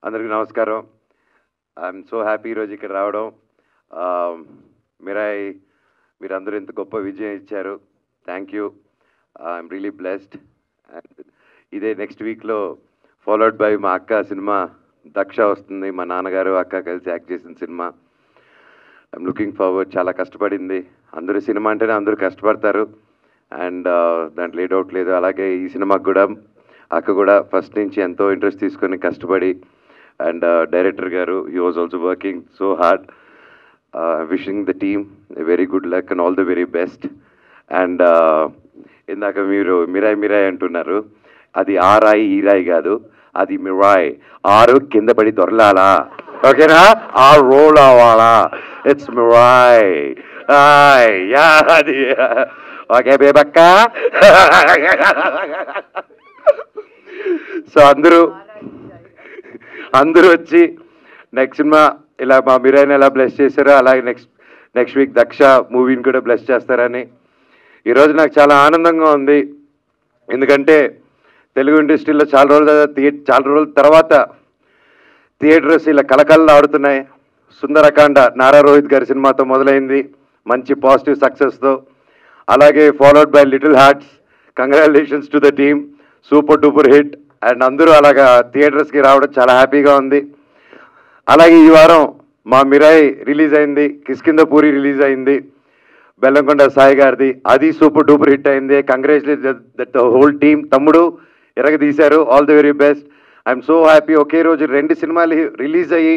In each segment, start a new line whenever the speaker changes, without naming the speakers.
అందరికీ నమస్కారం. I'm so happy ఈరోజు ఇక్కడ రావడం. మిరాయ్ మీరందరూ ఇంత గొప్ప విజయం ఇచ్చారు. Thank you. I'm really blessed. And ఇదే నెక్స్ట్ వీక్లో ఫాలోడ్ బై మా అక్క సినిమా దక్ష వస్తుంది. మా నాన్నగారు అక్క కలిసి యాక్ట్ చేసిన సినిమా. I'm looking forward. చాలా కష్టపడింది. అందరూ సినిమా అంటేనే అందరూ కష్టపడతారు అండ్ దాంట్లో ఏ డౌట్ లేదు. అలాగే ఈ సినిమాకి కూడా అక్క కూడా ఫస్ట్ నుంచి ఎంతో ఇంట్రెస్ట్ తీసుకొని కష్టపడి అండ్ డైరెక్టర్ గారు he was also working so hard. Wishing the team very good luck and all the very best. And ఇందాక మీరు మిరాయ్ అంటున్నారు. అది ఆ రాయి ఈ రాయి కాదు, అది మిరాయ్. ఆరు కింద పడి దొరలాలా, ఓకేనా? ఆ రోల్ అవ్వాలా. It's Mirai. అది ఓకే బేబక్క. సో అందరూ వచ్చి నెక్స్ట్ సినిమా ఇలా మా మిరాయిని ఎలా బ్లెస్ చేశారో అలాగే నెక్స్ట్ వీక్ దక్ష మూవీని కూడా బ్లెస్ చేస్తారని ఈరోజు నాకు చాలా ఆనందంగా ఉంది. ఎందుకంటే తెలుగు ఇండస్ట్రీలో చాలా రోజుల తర్వాత థియేటర్స్ ఇలా కలకల్లా ఆడుతున్నాయి. సుందరకాండ నారా రోహిత్ గారి సినిమాతో మొదలైంది, మంచి పాజిటివ్ సక్సెస్తో. అలాగే followed by little hearts. Congratulations to the team. Super duper hit. And అందరూ అలాగా థియేటర్స్కి రావడం చాలా హ్యాపీగా ఉంది. అలాగే ఈ వారం మా మిరాయ్ రిలీజ్ అయింది, కిష్కింధపురి రిలీజ్ అయింది, బెల్లంకొండ సాయి గారిది. అది సూపర్ డూపర్ హిట్ అయింది. Congratulation that the whole team. తమ్ముడు ఎరగదీశారు. All the very best. I'm so happy. ఒకే రోజు 2 సినిమాలు రిలీజ్ అయ్యి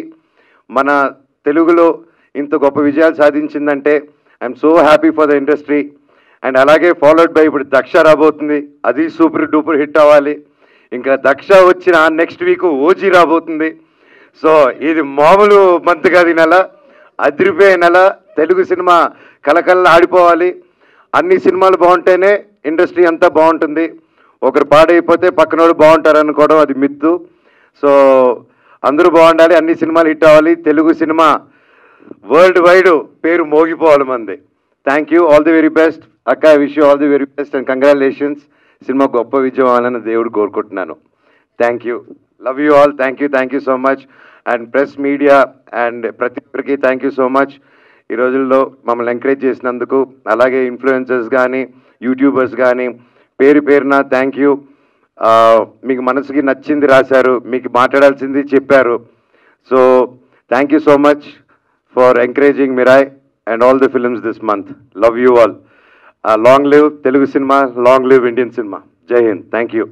మన తెలుగులో ఇంత గొప్ప విజయాలు సాధించిందంటే I'm so happy for the industry. And అలాగే ఫాలోడ్ బై ఇప్పుడు దక్ష రాబోతుంది. అది సూపర్ డూపర్ హిట్ అవ్వాలి. ఇంకా దక్ష వచ్చిన నెక్స్ట్ వీక్ ఓజీ రాబోతుంది. సో ఇది మామూలు మంత్ కాదు. ఈ నెల అదిరిపోయే నెల. తెలుగు సినిమా కలకల్లా ఆడిపోవాలి. అన్ని సినిమాలు బాగుంటేనే ఇండస్ట్రీ అంతా బాగుంటుంది. ఒకరు పాడైపోతే పక్కనోడు బాగుంటారు అనుకోవడం అది మిత్తు. సో అందరూ బాగుండాలి, అన్ని సినిమాలు హిట్ అవ్వాలి, తెలుగు సినిమా వరల్డ్ వైడ్ పేరు మోగిపోవాలి మంది. Thank you. All the very best అక్క. Wish you all the very best and congratulations. Cinema గొప్ప విజయం అవ్వాలని దేవుడు కోరుకుంటున్నాను. Thank you. Love you all. Thank you so much. And press media and ప్రతి ఒక్కరికి థ్యాంక్ యూ సో మచ్. ఈ రోజుల్లో మమ్మల్ని ఎంకరేజ్ చేసినందుకు. అలాగే ఇన్ఫ్లుయెన్సర్స్ కానీ యూట్యూబర్స్ కానీ పేరున థ్యాంక్ యూ. మీకు మనసుకి నచ్చింది రాశారు, మీకు మాట్లాడాల్సింది చెప్పారు. So thank you so much for encouraging Mirai and all the films this month. Love you all. Long live Telugu cinema, long live Indian cinema. జై హింద్. Thank you.